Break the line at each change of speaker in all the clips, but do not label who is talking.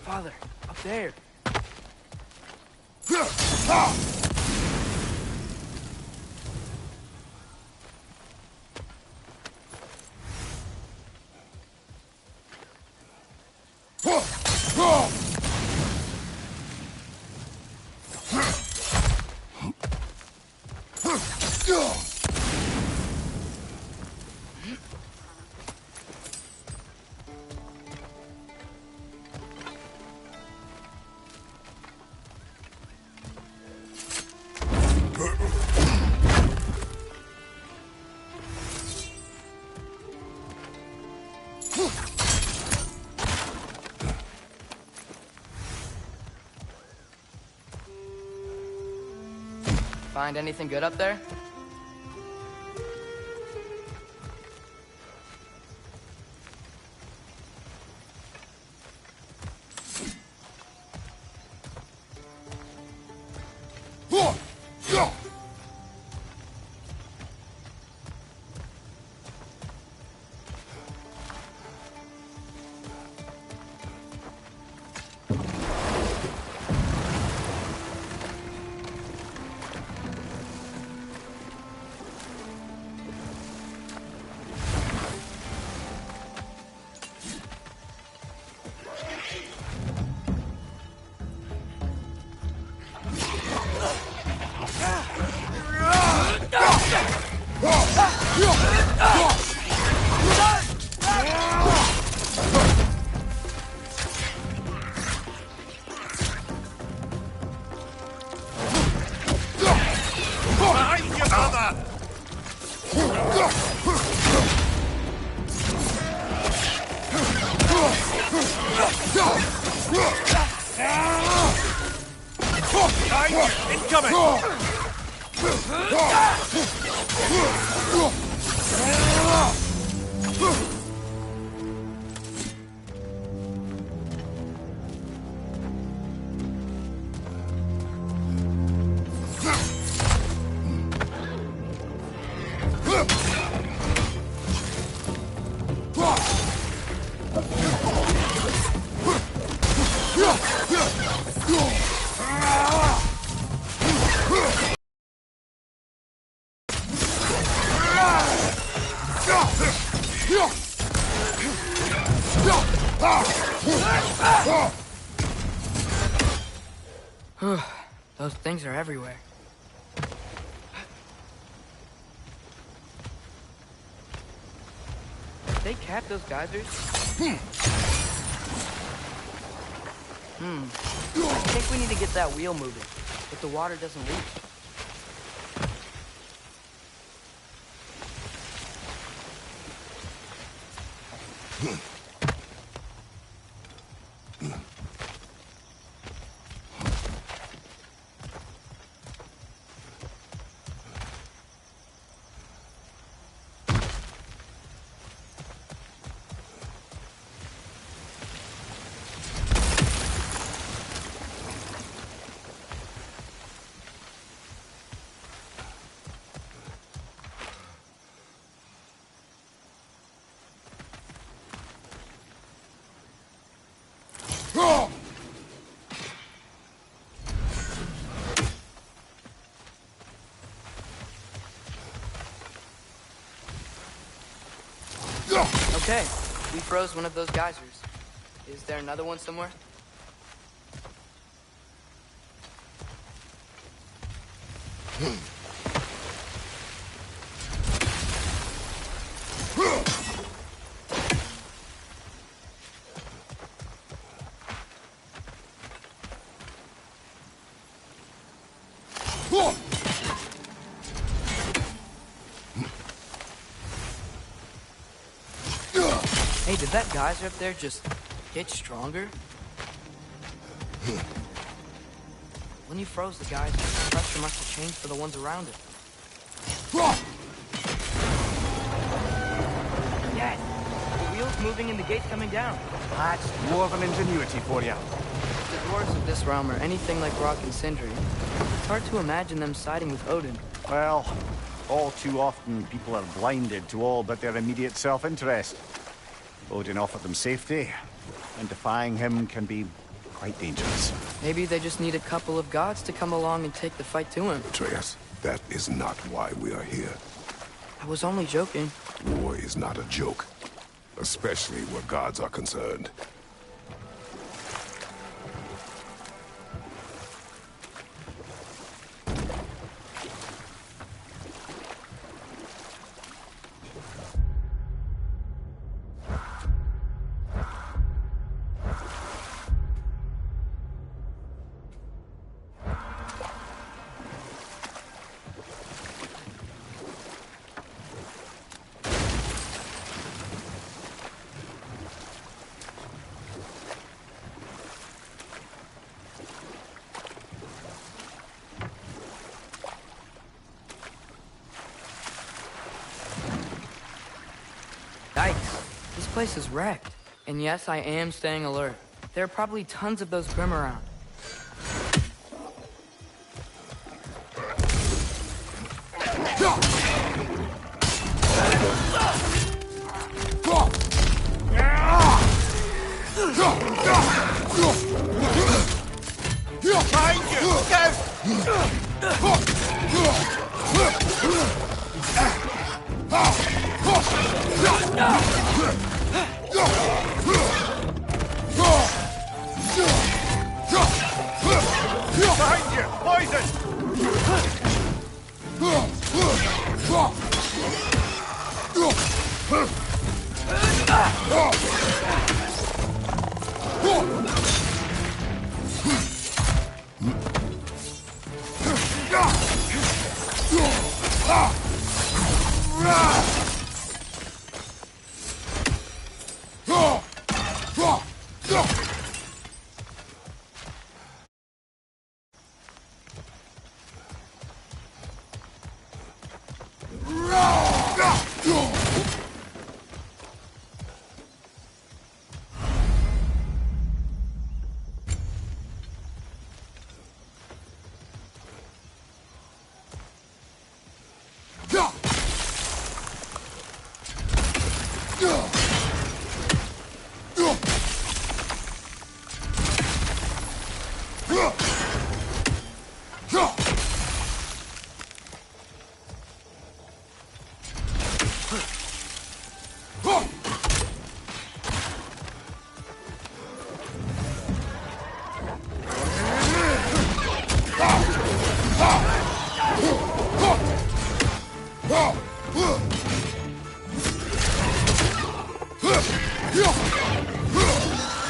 Father, up there. Find anything good up there? Those things are everywhere. Did they cap those geysers? I think we need to get that wheel moving, but the water doesn't leak. Okay, we froze one of those geysers. Is there another one somewhere? that geyser up there just get stronger? When you froze the geyser, the pressure must have changed for the ones around it. Yes! The wheel's moving and the gate's coming down.
That's dwarven ingenuity for you.
If the dwarves of this realm are anything like Rock and Sindri, it's hard to imagine them siding with Odin.
Well, all too often people are blinded to all but their immediate self-interest. Odin offered them safety, and defying him can be quite dangerous.
Maybe they just need a couple of gods to come along and take the fight to him.
Atreus, that is not why we are here.
I was only joking.
War is not a joke, especially where gods are concerned.
Yikes. This place is wrecked. And yes, I am staying alert. There are probably tons of those Grim around.
Behind you! Poison!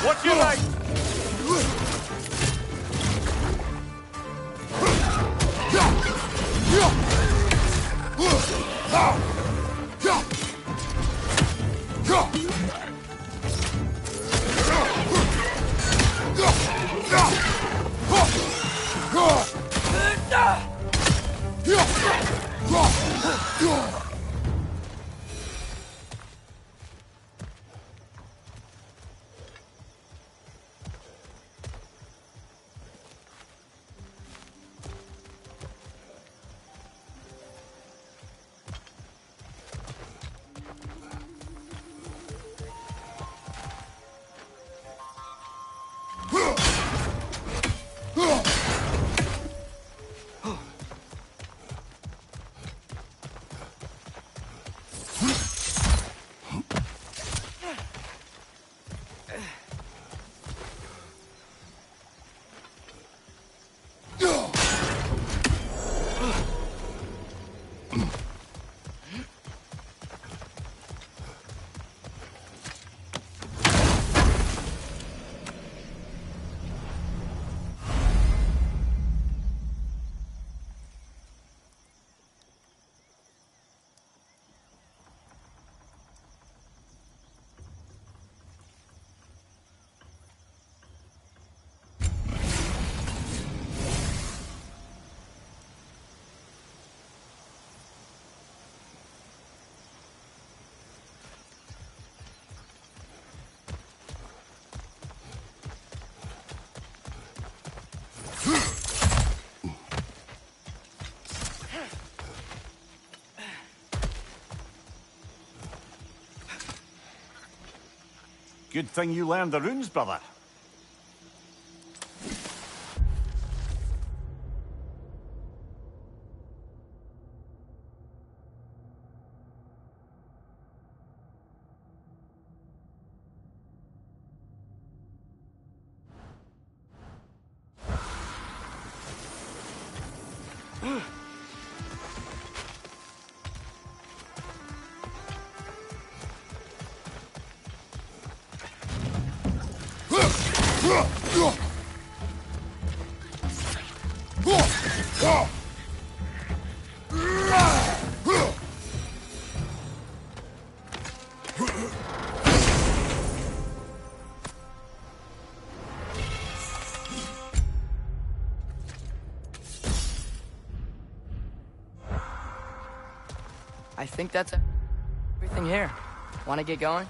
What's your right? Good thing you learned the runes, brother.
I think that's everything here. Want to get going?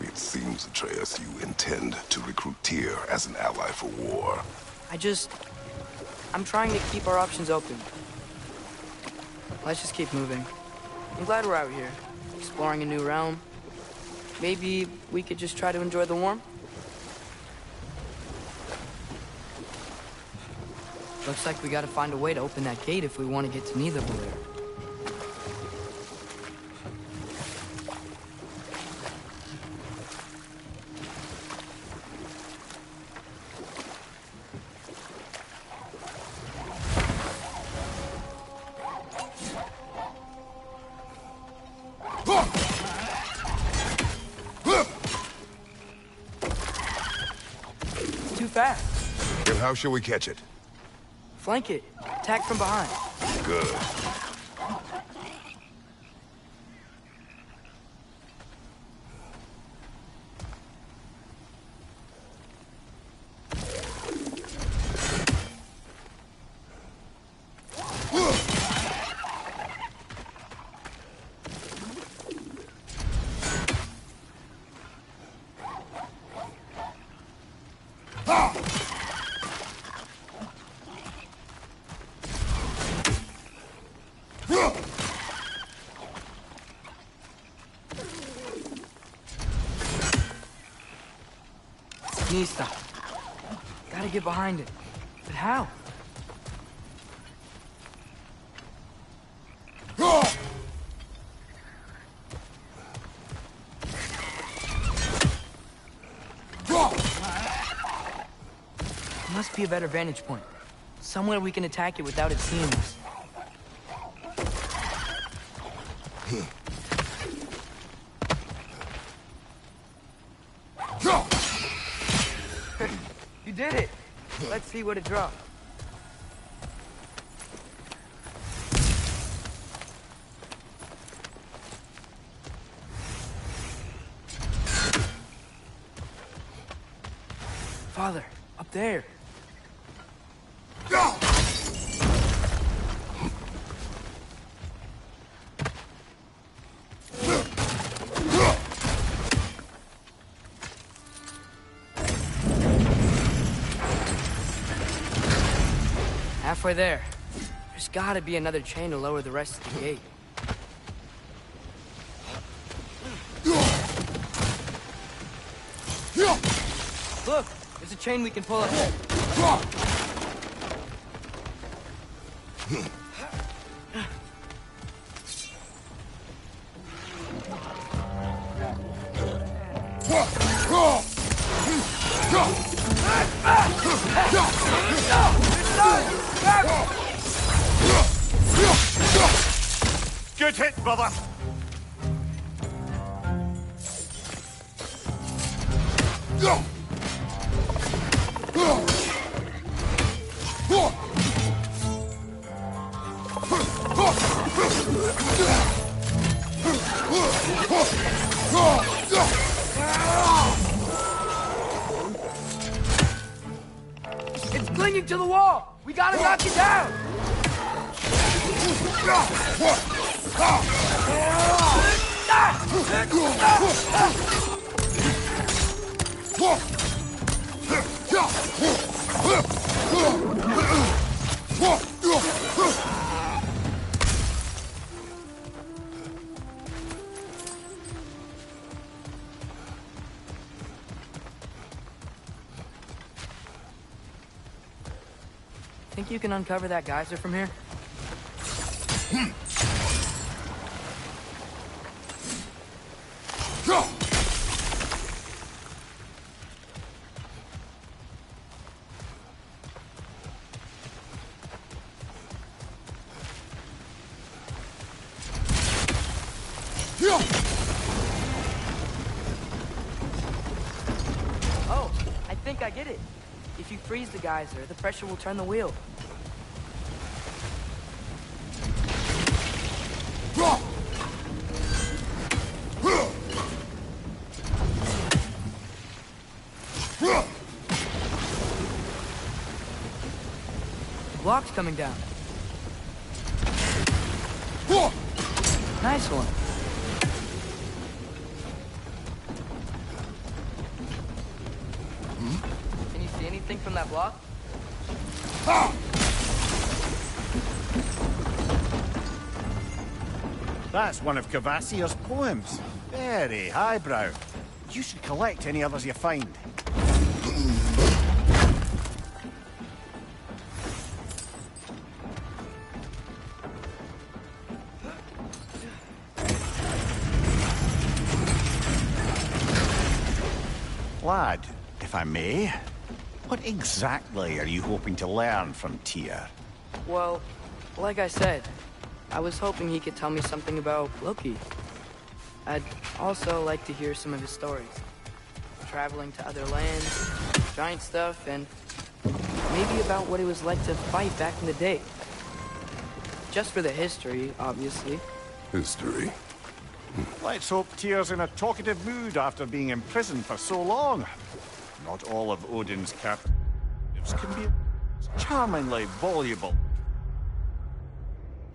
It seems, Atreus, you intend to recruit Tyr as an ally for war.
I'm trying to keep our options open. Let's just keep moving. I'm glad we're out here, exploring a new realm. Maybe we could just try to enjoy the warmth? Looks like we gotta find a way to open that gate if we want to get to Nidavellir. Too fast.
Then how shall we catch it?
Flank it. Attack from behind.
Good.
Nista. Gotta get behind it. But how? Must be a better vantage point. Somewhere we can attack it without it seeing us. You did it! Let's see what it dropped. Father, up there. Halfway there. There's gotta be another chain to lower the rest of the gate. Look! There's a chain we can pull up there.
Good hit, brother!
It's clinging to the wall! We gotta knock it down! Think you can uncover that geyser from here? Oh, I think I get it. If you freeze the geyser, the pressure will turn the wheel. The block's coming down. Nice one. Can you see anything from that block?
That's one of Cavassier's poems. Very highbrow. You should collect any others you find. Lad, if I may, what exactly are you hoping to learn from Tyr?
Well, like I said, I was hoping he could tell me something about Loki. I'd also like to hear some of his stories. Traveling to other lands, giant stuff, and maybe about what it was like to fight back in the day. Just for the history, obviously.
History.
Let's hope Tyr's in a talkative mood after being imprisoned for so long. Not all of Odin's captives can be charmingly voluble.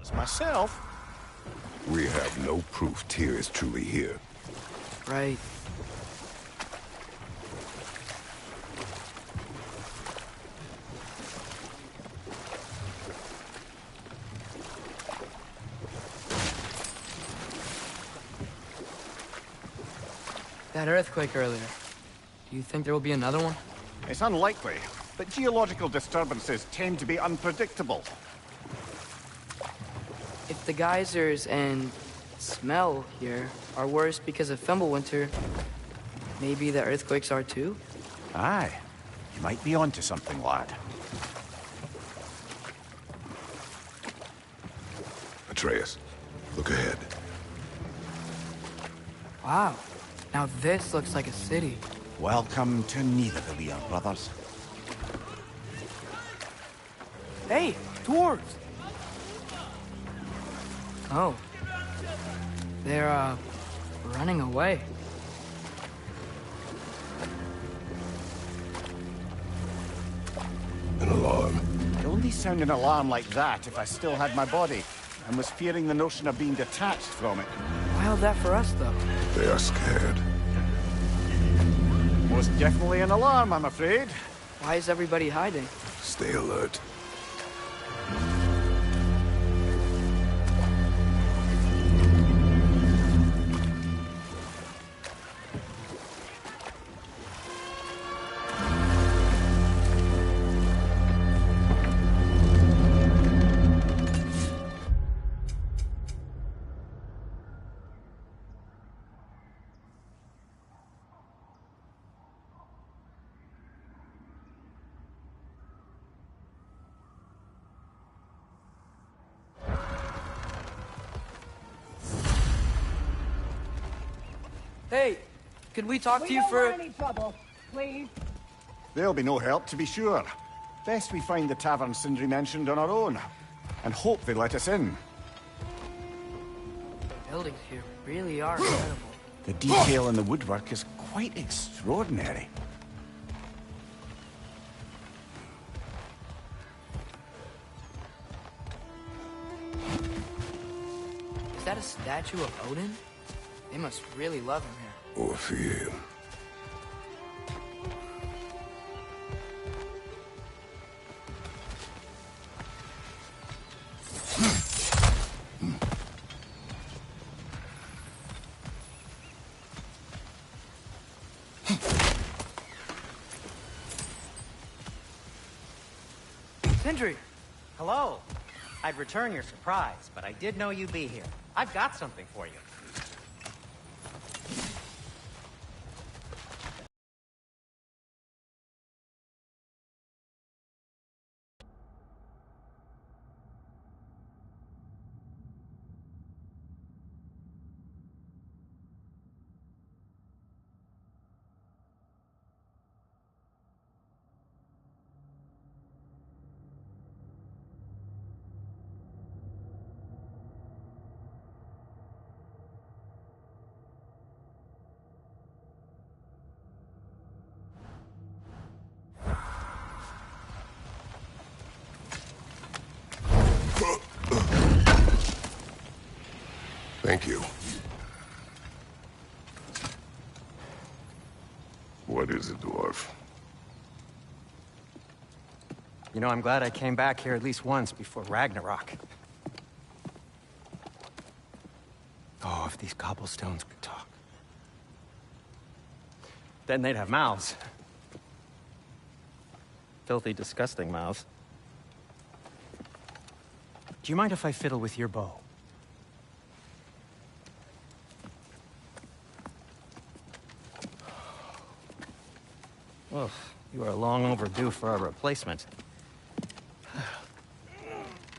As myself,
We have no proof Tyr is truly here.
Right. That earthquake earlier. Do you think there will be another one?
it's unlikely, but geological disturbances tend to be unpredictable.
If the geysers and smell here are worse because of Fimbulwinter, maybe the earthquakes are too?
Aye, you might be onto something, lad.
Atreus, look ahead.
Wow. Now this looks like a city.
Welcome to Nidavellir, brothers.
Hey, dwarves! Oh. They're, running away.
An alarm.
I'd only sound an alarm like that if I still had my body, and was fearing the notion of being detached from it.
Wild that for us, though.
They are scared.
Most definitely an alarm, I'm afraid.
Why is everybody hiding?
Stay alert.
Hey, could we talk to you for...
Any trouble. please.
They'll be no help, to be sure. Best we find the tavern Sindri mentioned on our own, and hope they let us in.
The buildings here really are incredible.
The detail in the woodwork is quite extraordinary.
Is that a statue of Odin? They must really love him here.
Or fear him.
Sindri!
Hello. I'd return your surprise, but I did know you'd be here. I've got something for you.
Thank you. What is it, dwarf?
You know, I'm glad I came back here at least once before Ragnarok. Oh, if these cobblestones could talk. Then they'd have mouths. Filthy, disgusting mouths. Do you mind if I fiddle with your bow? Well, you are long overdue for a replacement.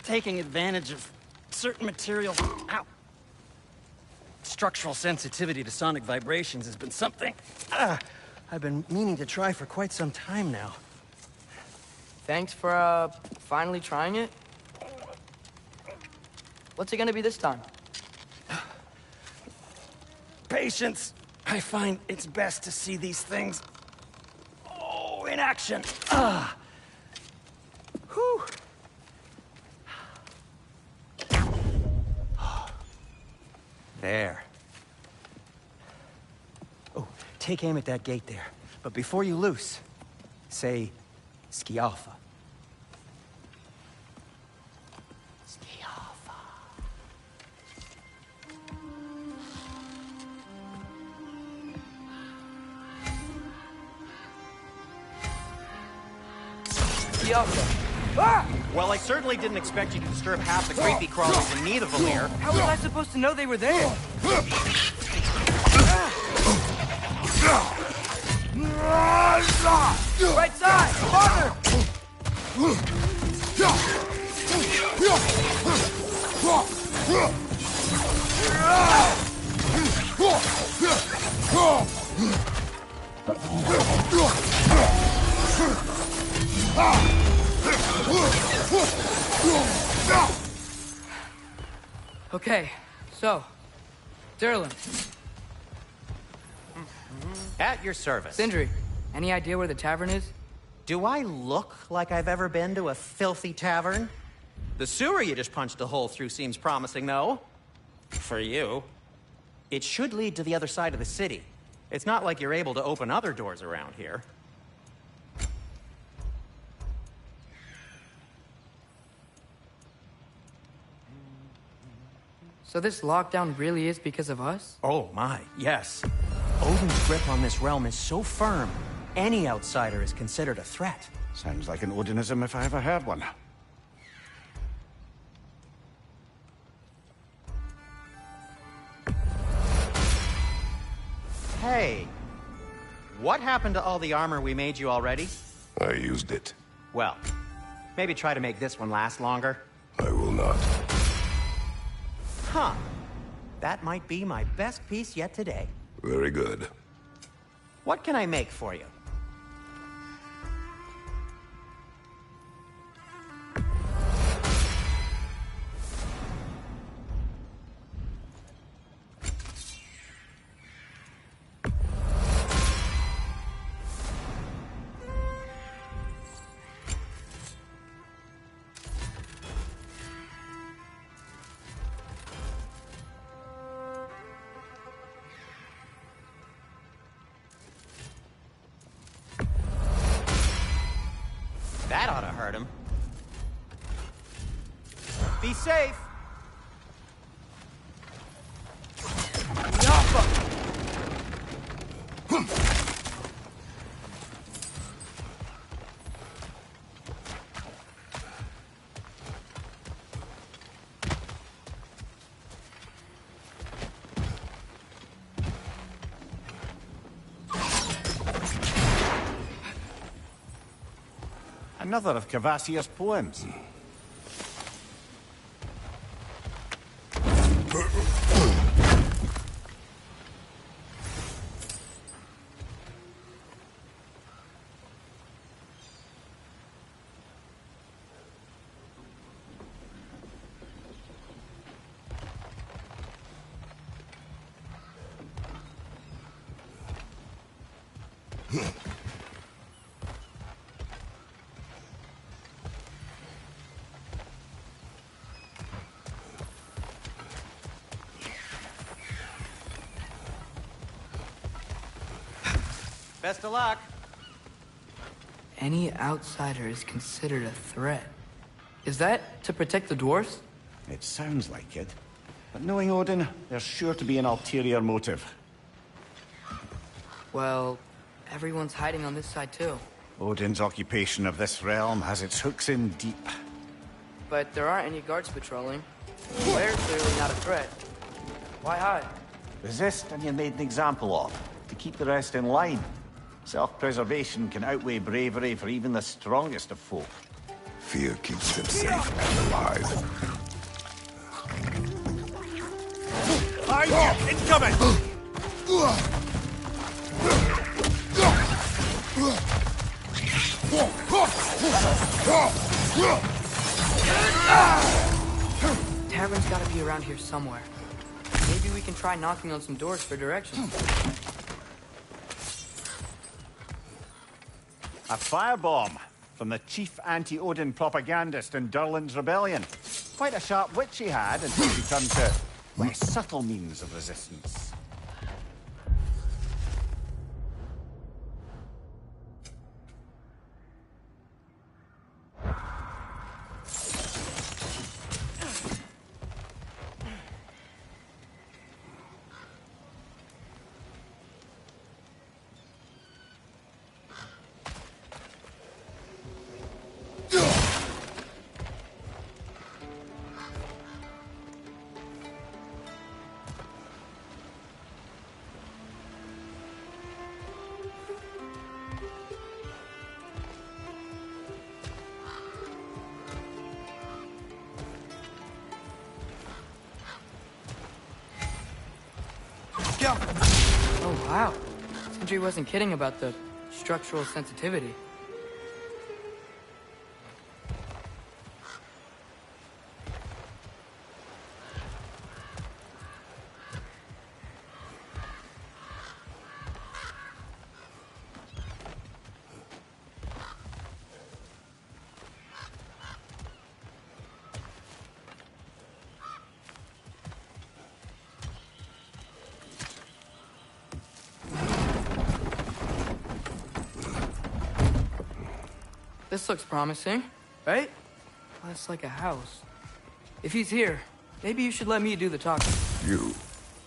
Taking advantage of certain materials. Ow! Structural sensitivity to sonic vibrations has been something I've been meaning to try for quite some time now.
Thanks for, finally trying it. What's it gonna be this time?
Patience. I find it's best to see these things in action. Whew. There. Oh, take aim at that gate there. But before you loose, say, Skialfa. Skialfa.
Ah!
Well, I certainly didn't expect you to disturb half the creepy crawlers in need of a lair.
How was I supposed to know they were there? Right side! Farther! Okay, so, Durlin.
At your service.
Sindri, any idea where the tavern is?
Do I look like I've ever been to a filthy tavern? The sewer you just punched a hole through seems promising, though. For you. It should lead to the other side of the city. It's not like you're able to open other doors around here.
So this lockdown really is because of us?
Oh my, yes. Odin's grip on this realm is so firm, any outsider is considered a threat.
Sounds like an Odinism if I ever heard one.
Hey, what happened to all the armor we made you already?
I used it.
Well, maybe try to make this one last longer.
I will not.
Huh. That might be my best piece yet today.
Very good.
What can I make for you? That ought to hurt him. Be safe!
Another of Cavassier's poems.
Best of luck.
Any outsider is considered a threat. Is that to protect the dwarves?
It sounds like it. But knowing Odin, there's sure to be an ulterior motive.
Well, everyone's hiding on this side too.
Odin's occupation of this realm has its hooks in deep.
But there aren't any guards patrolling. They're clearly not a threat. Why hide?
Resist and you're made an example of, to keep the rest in line. Self-preservation can outweigh bravery for even the strongest of folk.
Fear keeps them safe and alive.
Incoming!
Tavern's gotta be around here somewhere. Maybe we can try knocking on some doors for directions.
A firebomb from the chief anti-Odin propagandist in Durlin's rebellion. Quite a sharp wit she had until she turned to less subtle means of resistance.
Oh, wow. Sindri wasn't kidding about the structural sensitivity. This looks promising, right? Less like a house. If he's here, maybe you should let me do the talking.
You?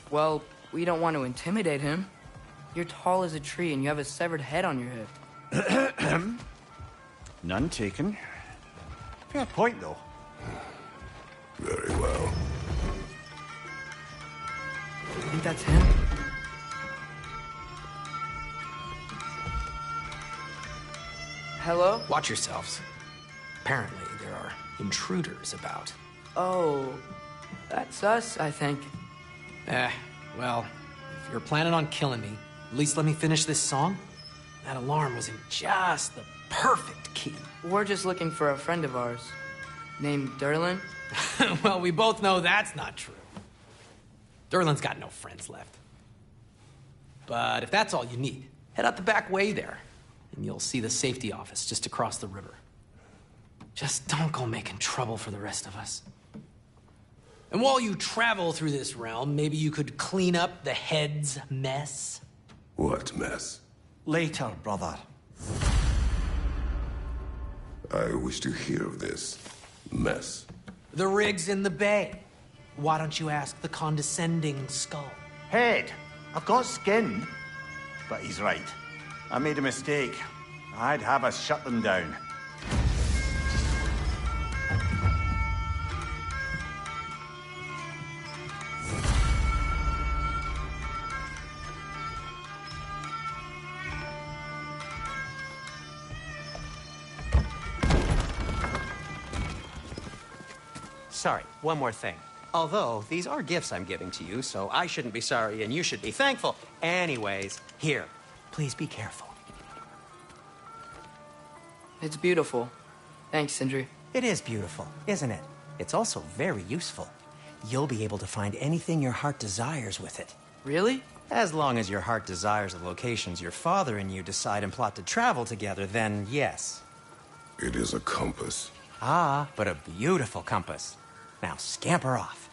Well, we don't want to intimidate him. You're tall as a tree and you have a severed head on your head.
None taken. Fair point, though.
Very well.
I think that's him. Hello?
Watch yourselves. Apparently, there are intruders about.
Oh, that's us, I think.
Well, if you're planning on killing me, at least let me finish this song. That alarm was in just the perfect key.
We're just looking for a friend of ours, named Durlin.
Well, we both know that's not true. Durlin's got no friends left. But if that's all you need, head out the back way there, and you'll see the safety office just across the river. Just don't go making trouble for the rest of us. And while you travel through this realm, maybe you could clean up the head's mess?
What mess?
Later, brother.
I wish to hear of this mess.
The rig's in the bay. Why don't you ask the condescending skull?
Head, I've got skin. But he's right. I made a mistake. I'd have us shut them down.
Sorry, one more thing. Although, these are gifts I'm giving to you, so I shouldn't be sorry and you should be thankful. Anyways, here, please be careful.
It's beautiful. Thanks, Sindri.
It is beautiful, isn't it? It's also very useful. You'll be able to find anything your heart desires with it.
Really?
As long as your heart desires the locations your father and you decide and plot to travel together, then yes.
It is a compass.
Ah, but a beautiful compass. Now scamper off.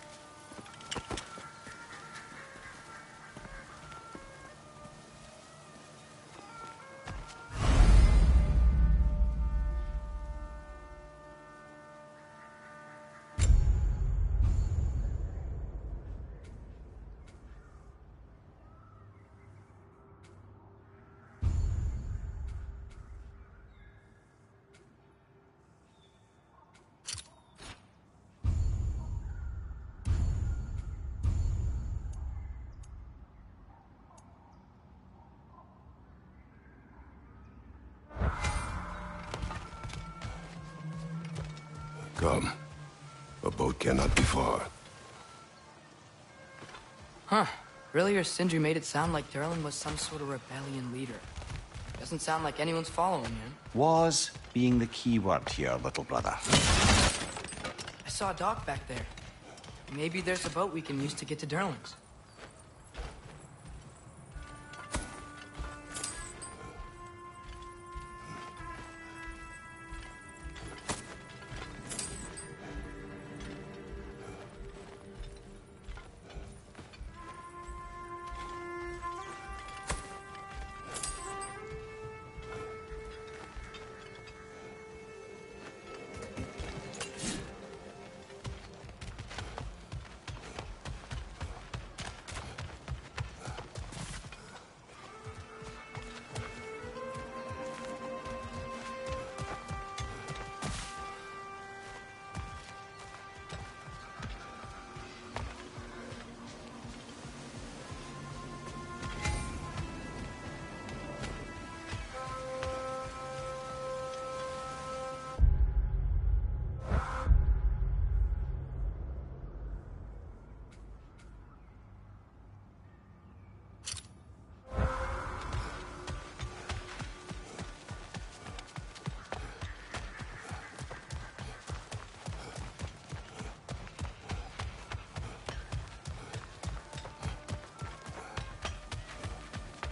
Come. A boat cannot be far.
Huh. Earlier, Sindri made it sound like Durlin was some sort of rebellion leader. Doesn't sound like anyone's following him.
Was being the key word here, little brother.
I saw a dock back there. Maybe there's a boat we can use to get to Durlin's.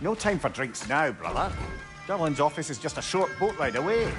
No time for drinks now, brother. Durlin's office is just a short boat ride away.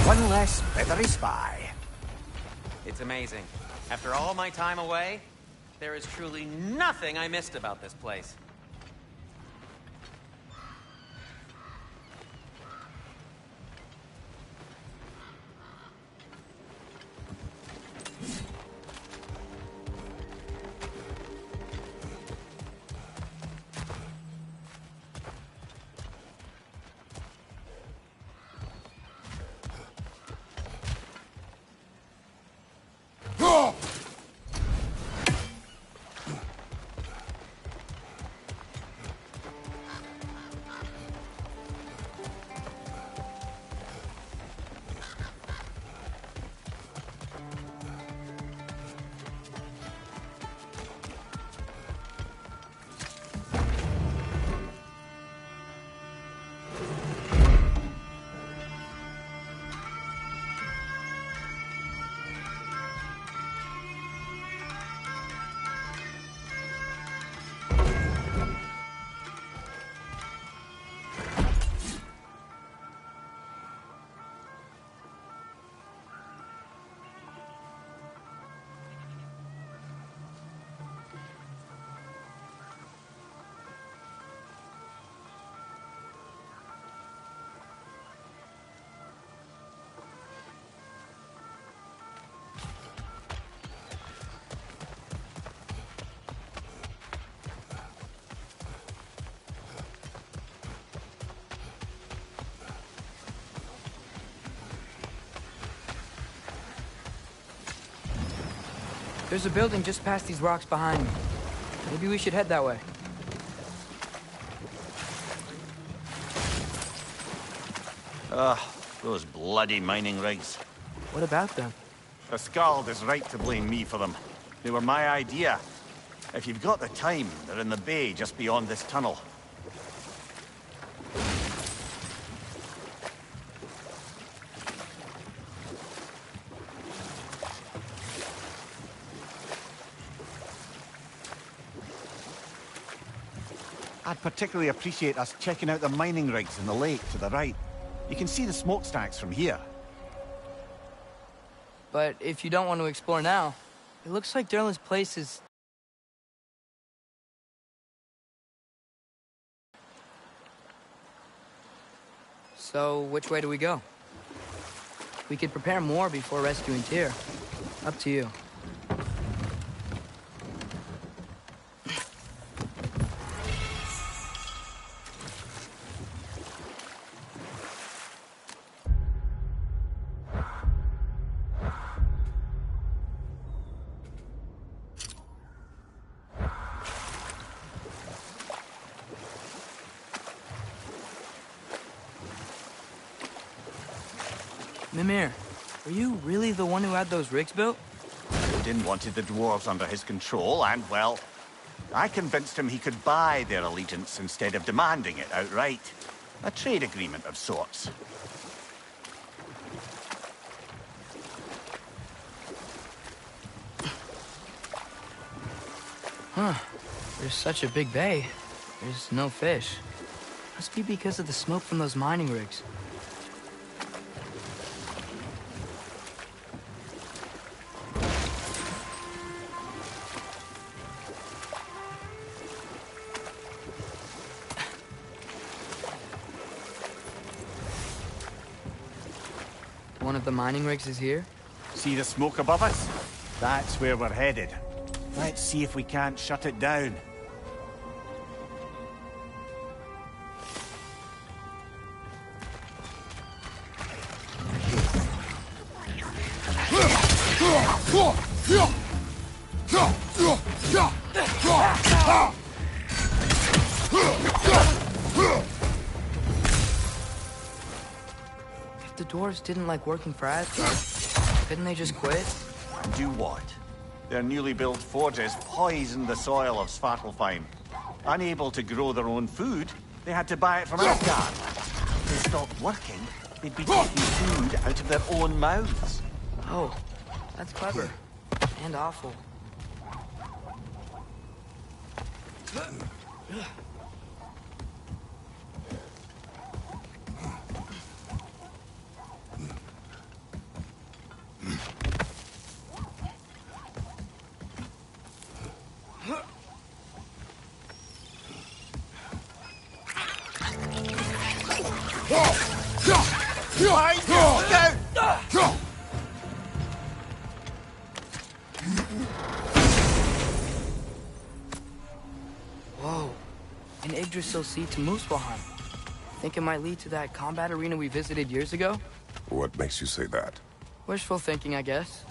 One less feathery spy.
It's amazing. After all my time away, there is truly nothing I missed about this place.
There's a building just past these rocks behind me. Maybe we should head that way.
Those bloody mining rigs.
What about them?
The Skald is right to blame me for them. They were my idea. If you've got the time, they're in the bay just beyond this tunnel. I'd particularly appreciate us checking out the mining rigs in the lake to the right. You can see the smokestacks from here.
But if you don't want to explore now, it looks like Durlin's place is... So, which way do we go? We could prepare more before rescuing Tyr. Up to you. Mimir, were you really the one who had those rigs built?
Odin wanted the dwarves under his control, and, well, I convinced him he could buy their allegiance instead of demanding it outright. A trade agreement of sorts.
Huh. There's such a big bay. There's no fish. Must be because of the smoke from those mining rigs. One of the mining rigs is here?
See the smoke above us? That's where we're headed. Let's see if we can't shut it down.
If the dwarves didn't like working for Asgard, couldn't they just quit?
Do what? Their newly built forges poisoned the soil of Svartalfheim. Unable to grow their own food, they had to buy it from Asgard. If they stopped working, they'd be taking food out of their own mouths.
Oh, that's clever. And awful. Whoa. An Yggdrasil seed to Muspelheim. Think it might lead to that combat arena we visited years ago?
What makes you say that?
Wishful thinking, I guess.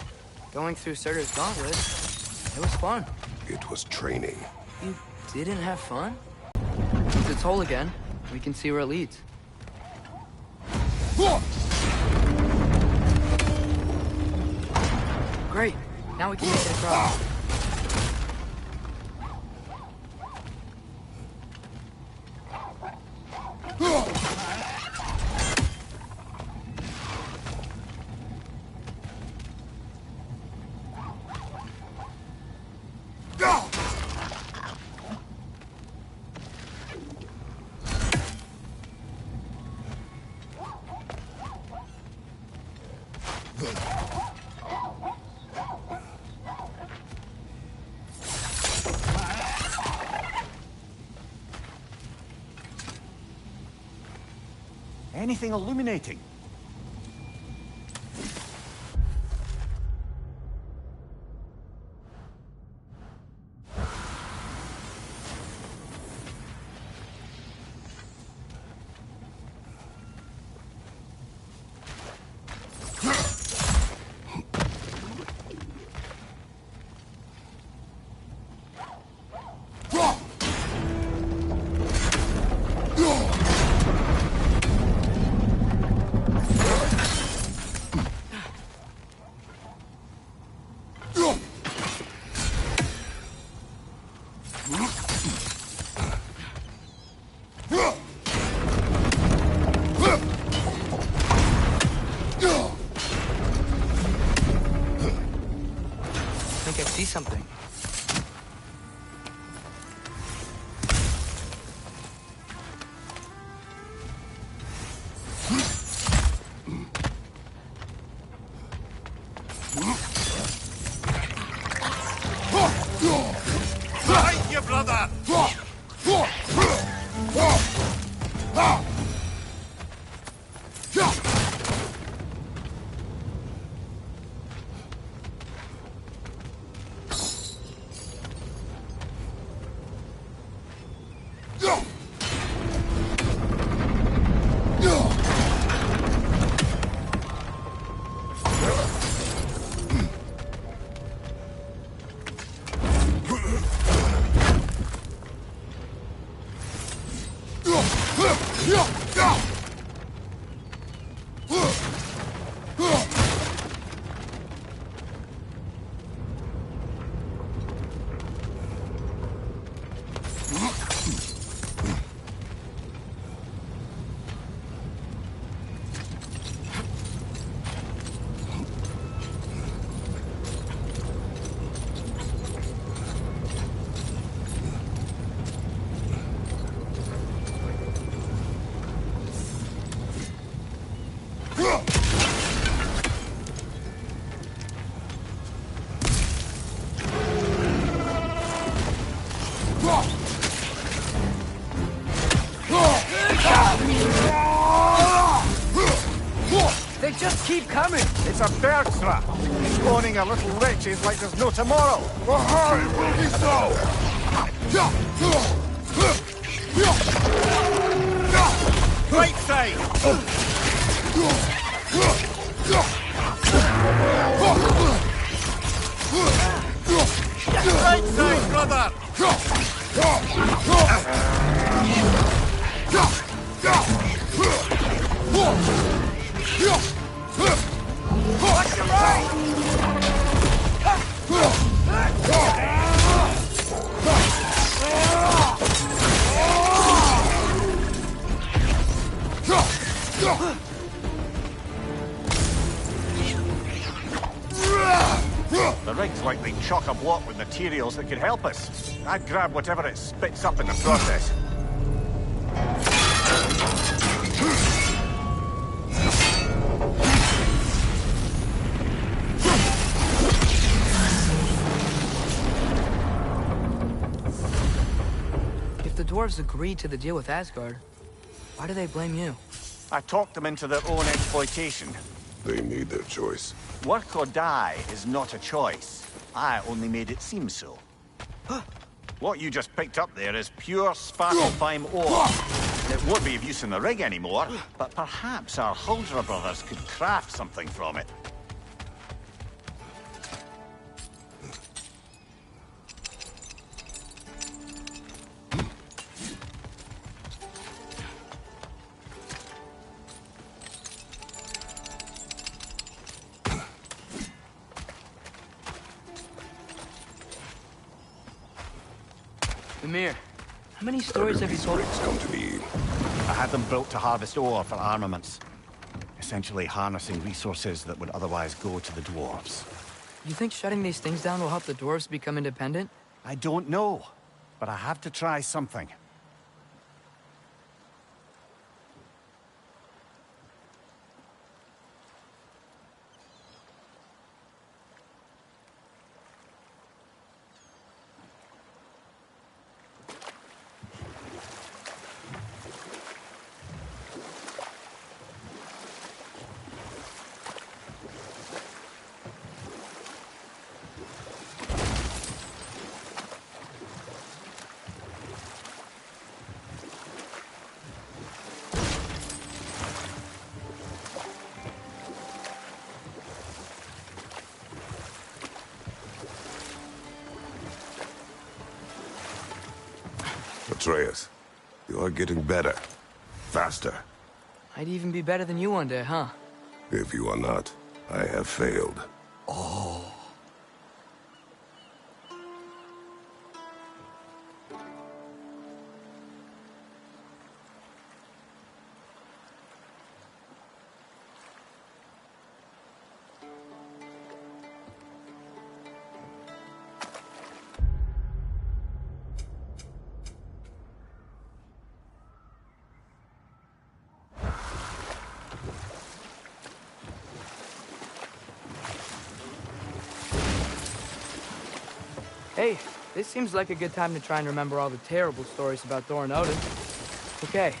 Going through Surtur's gauntlet, it was fun.
It was training.
You didn't have fun? Since it's whole again, we can see where it leads. Great. Now we can make it across.
Anything illuminating?
see something.
Behind you, brother!
They just keep coming!
It's a bird trap. Spawning a little witches like there's no tomorrow.
Aha, it will be so!
Right side! Right side, brother!
Watch your right!
The rig's likely chock-a-block with materials that could help us. I'd grab whatever it spits up in the process.
If the dwarves agreed to the deal with Asgard, why do they blame you?
I talked them into their own exploitation.
They made their choice.
Work or die is not a choice. I only made it seem so. What you just picked up there is pure Svartalfheim ore. It won't be of use in the rig anymore, but perhaps our Huldra brothers could craft something from it.
Mimir, how many stories have you told?
Rigs come to me.
I had them built to harvest ore for armaments. Essentially harnessing resources that would otherwise go to the dwarves.
You think shutting these things down will help the dwarves become independent?
I don't know, but I have to try something.
Atreus, you are getting better. Faster.
I'd even be better than you one day, huh?
If you are not, I have failed.
Hey, this seems like a good time to try and remember all the terrible stories about Thor and Odin. Okay,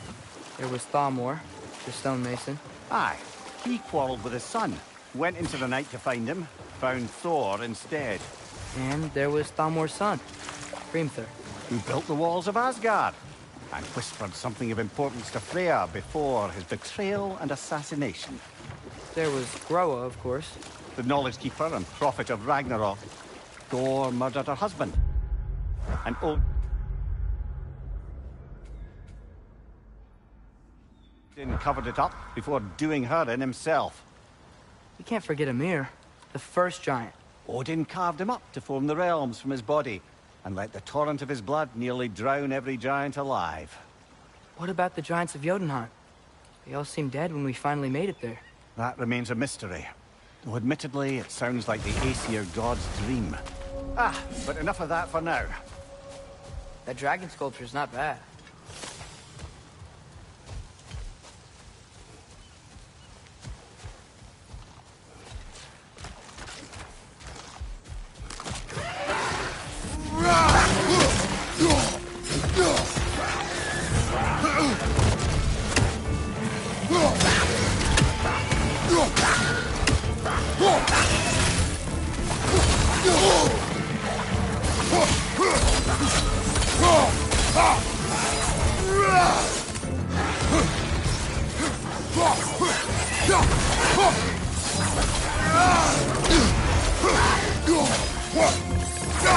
there was Thamor, the stonemason.
Aye, he quarreled with his son. Went into the night to find him, found Thor instead.
And there was Thamor's son, Hrimthur.
Who built the walls of Asgard and whispered something of importance to Freya before his betrayal and assassination.
There was Groa, of course.
The knowledge keeper and prophet of Ragnarok. Thor murdered her husband. And Odin covered it up before doing her in himself.
We can't forget Ymir, the first giant.
Odin carved him up to form the realms from his body and let the torrent of his blood nearly drown every giant alive.
What about the giants of Jotunheim? They all seemed dead when we finally made it there.
That remains a mystery. Though admittedly, it sounds like the Aesir god's dream. Ah, but enough of that for now.
That dragon sculpture's not bad.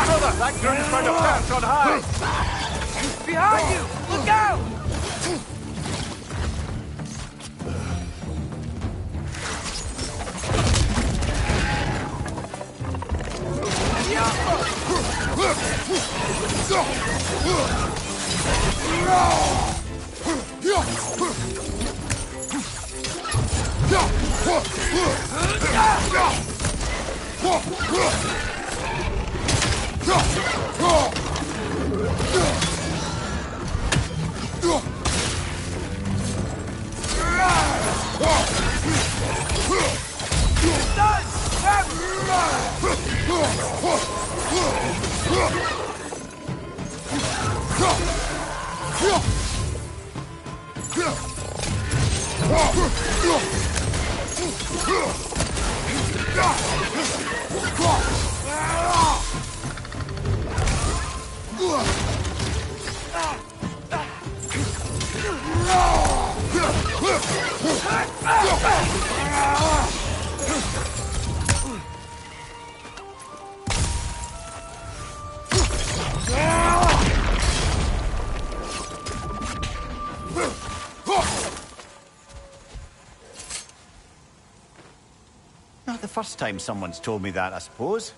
Brother, that gun's trying to perch on high!
Behind you! Look out!
Not the first time someone's told me that, I suppose.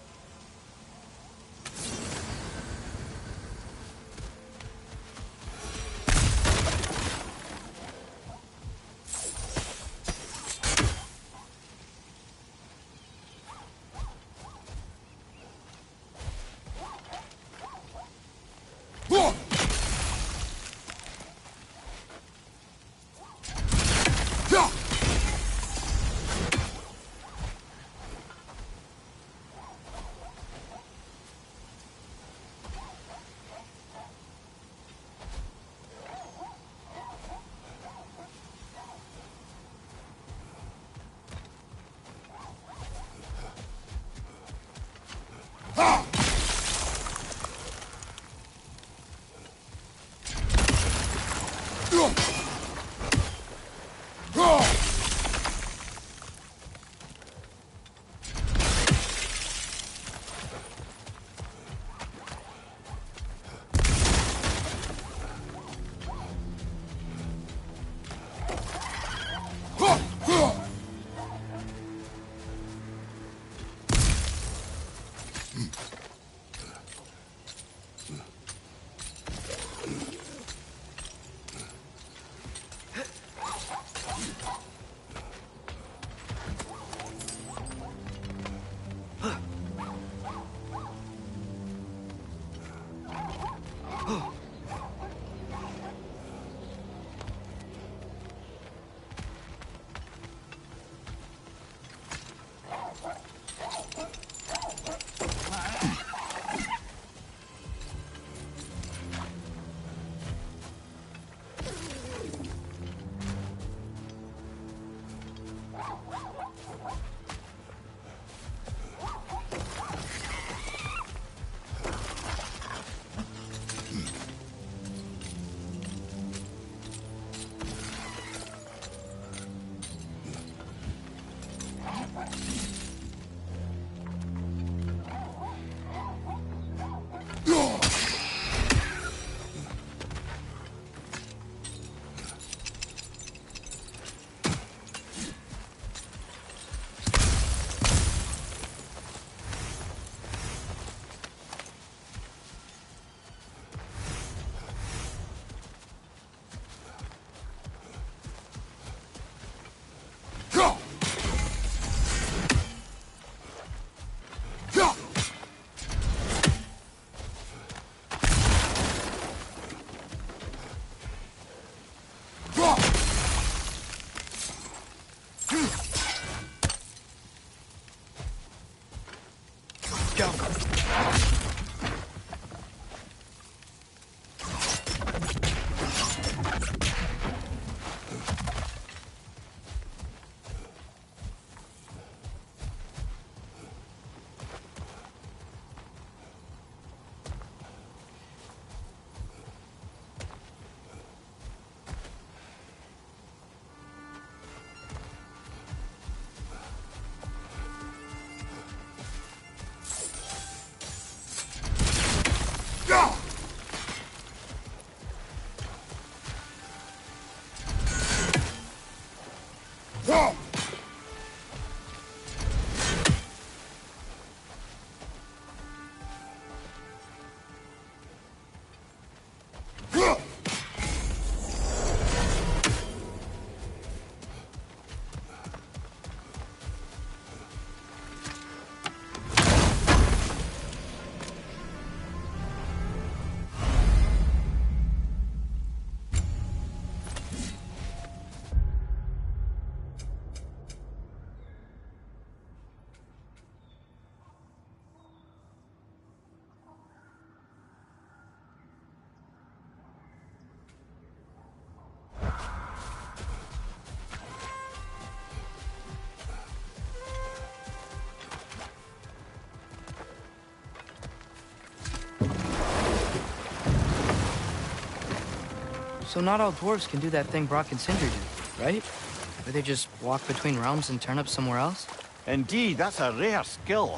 So not all dwarves can do that thing Brock and Sindri do, right? Where they just walk between realms and turn up somewhere else?
Indeed, that's a rare skill.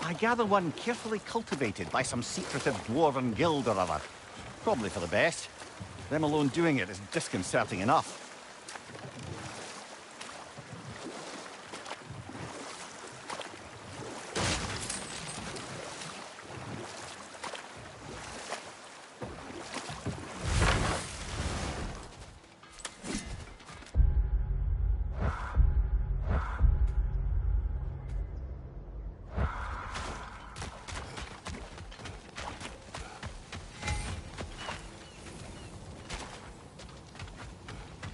I gather one carefully cultivated by some secretive dwarven guild or other. Probably for the best. Them alone doing it is disconcerting enough.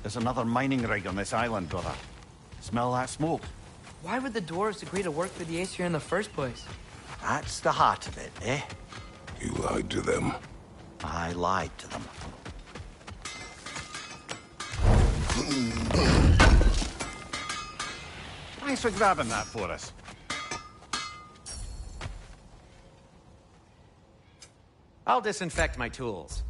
There's another mining rig on this island, brother. Smell that smoke?
Why would the dwarves agree to work for the Aesir in the first place?
That's the heart of it, eh?
You lied to them.
I lied to them. Thanks for grabbing that for us.
I'll disinfect my tools.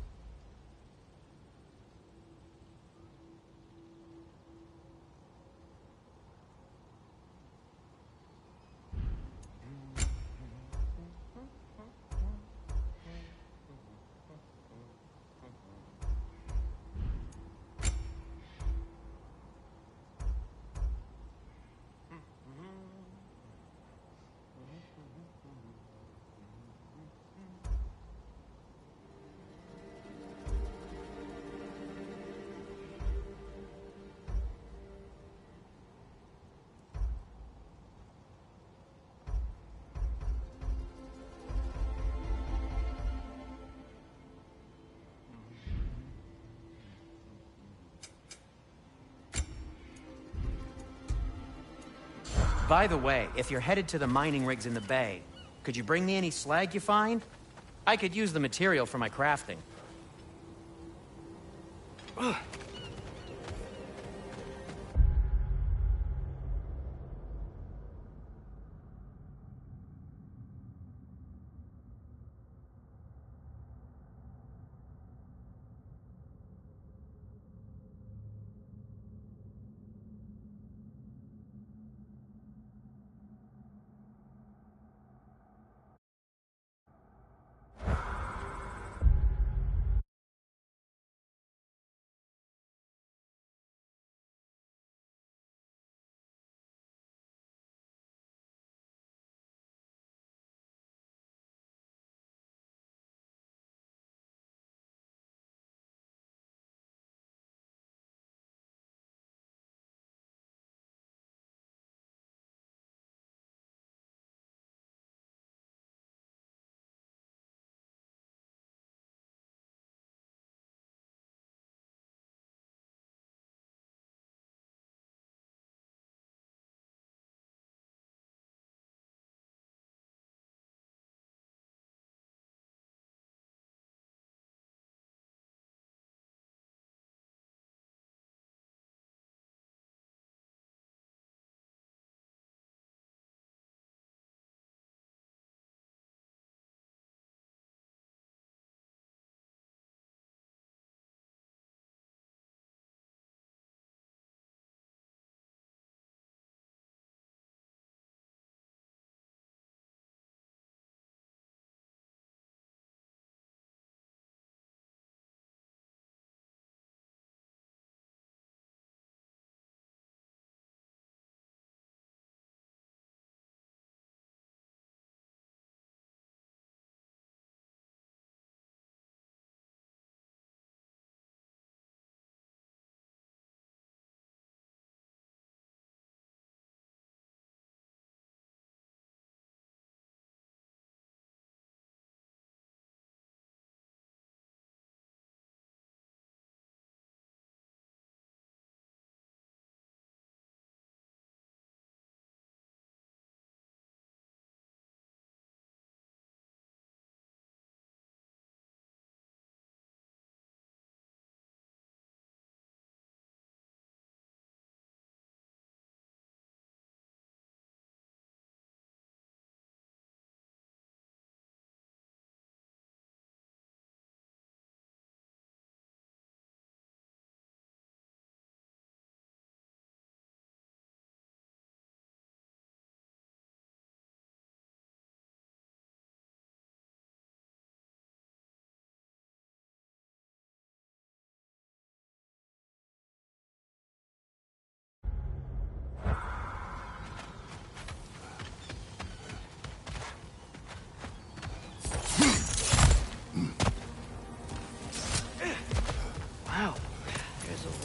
By the way, if you're headed to the mining rigs in the bay, could you bring me any slag you find? I could use the material for my crafting.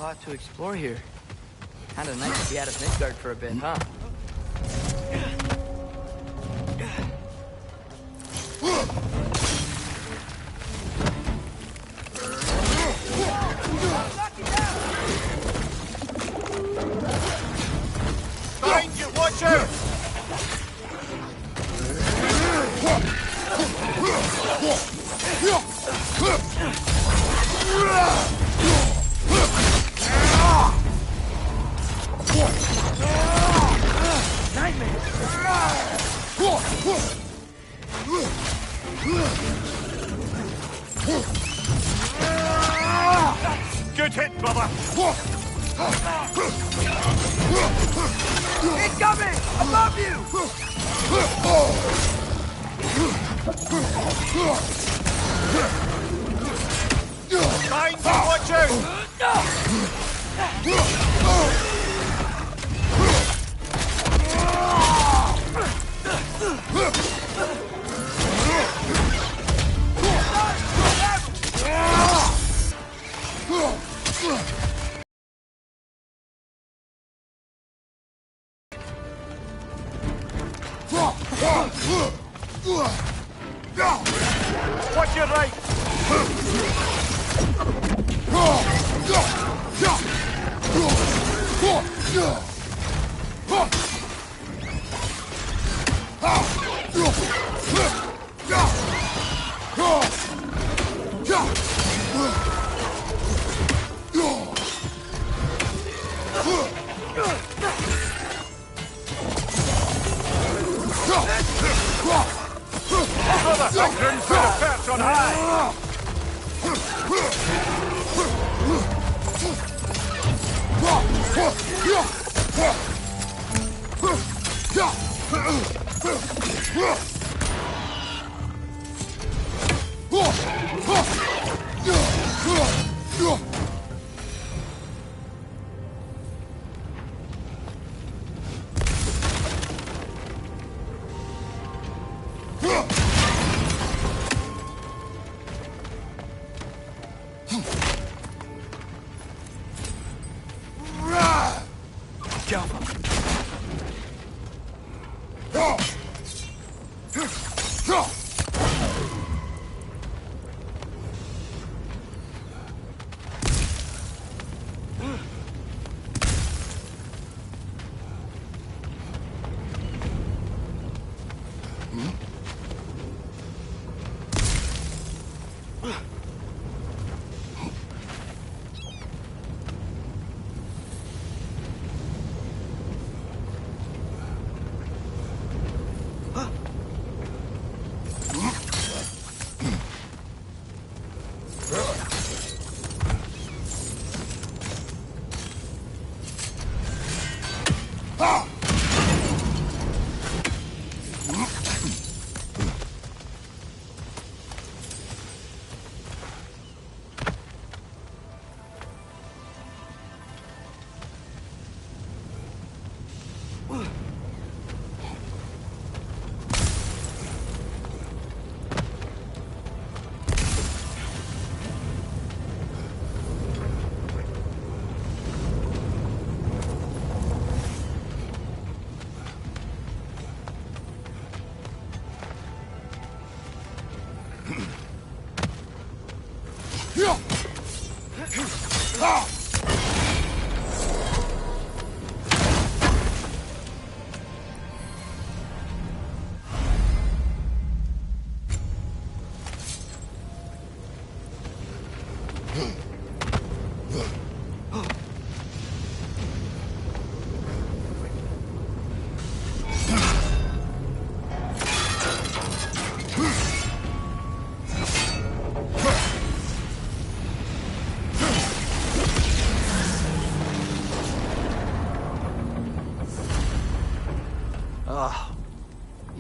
lot to explore here. Kinda nice to be out of Midgard for a bit, huh?
Behind you, watch out! Good hit, brother!
Incoming! Above you!
Behind you, watch out! Watch your right! Brother, I couldn't put a perch on high!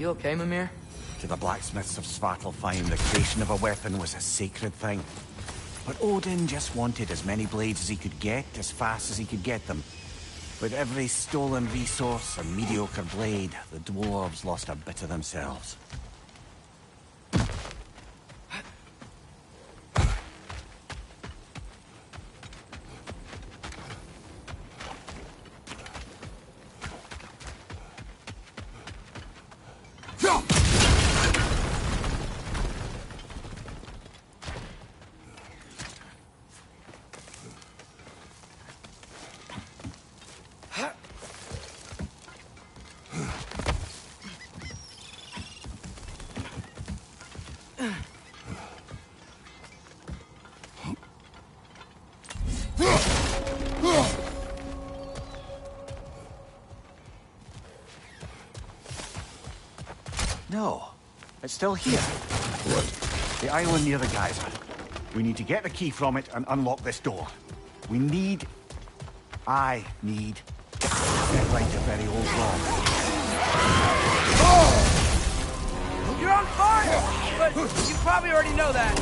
You okay, Mimir?
To the blacksmiths of Svartalfheim, the creation of a weapon was a sacred thing. But Odin just wanted as many blades as he could get, as fast as he could get them. With every stolen resource and mediocre blade, the dwarves lost a bit of themselves. No, it's still here.
What?
The island near the geyser. We need to get the key from it and unlock this door. I need to get right to very old Rob.
You're on fire! But you probably already know that.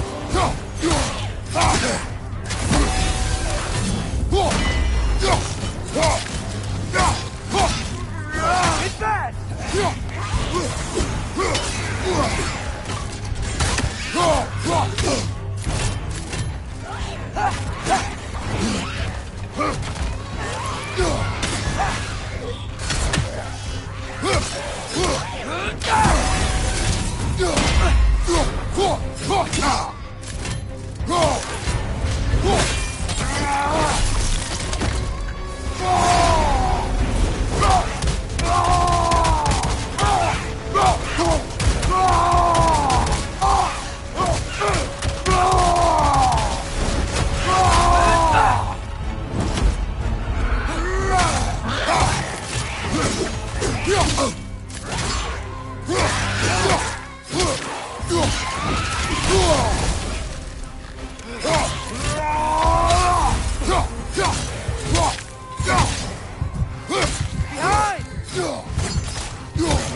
It's bad!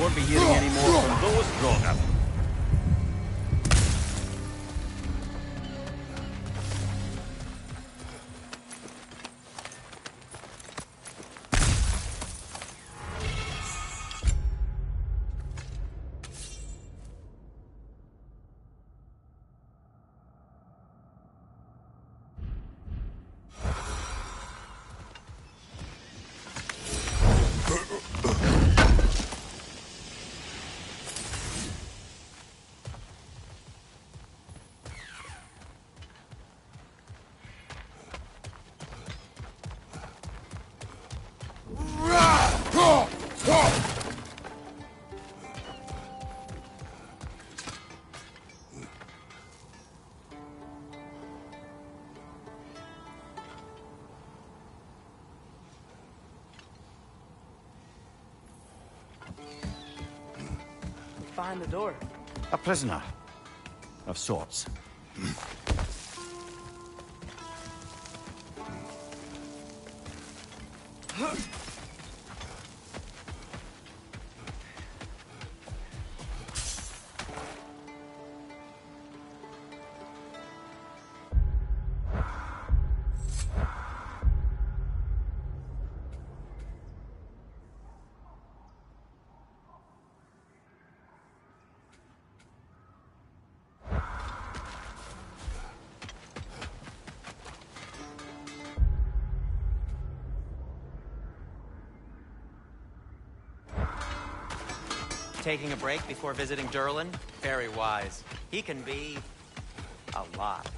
Won't be hearing any more from those grown-ups.
Behind the door.
A prisoner. Of sorts.
Taking a break before visiting Durlin? Very wise. He can be a lot.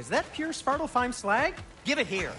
Is that pure Svartalfheim slag? Give it here.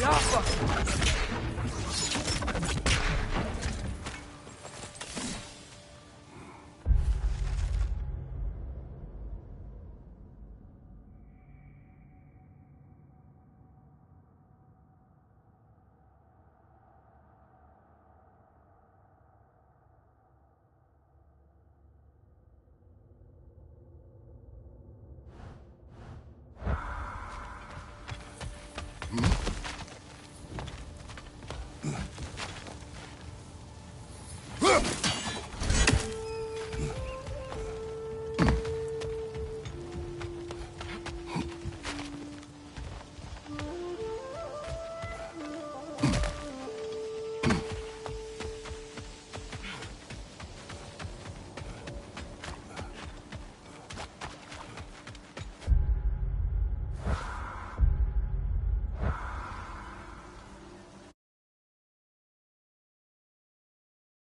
Yaffa!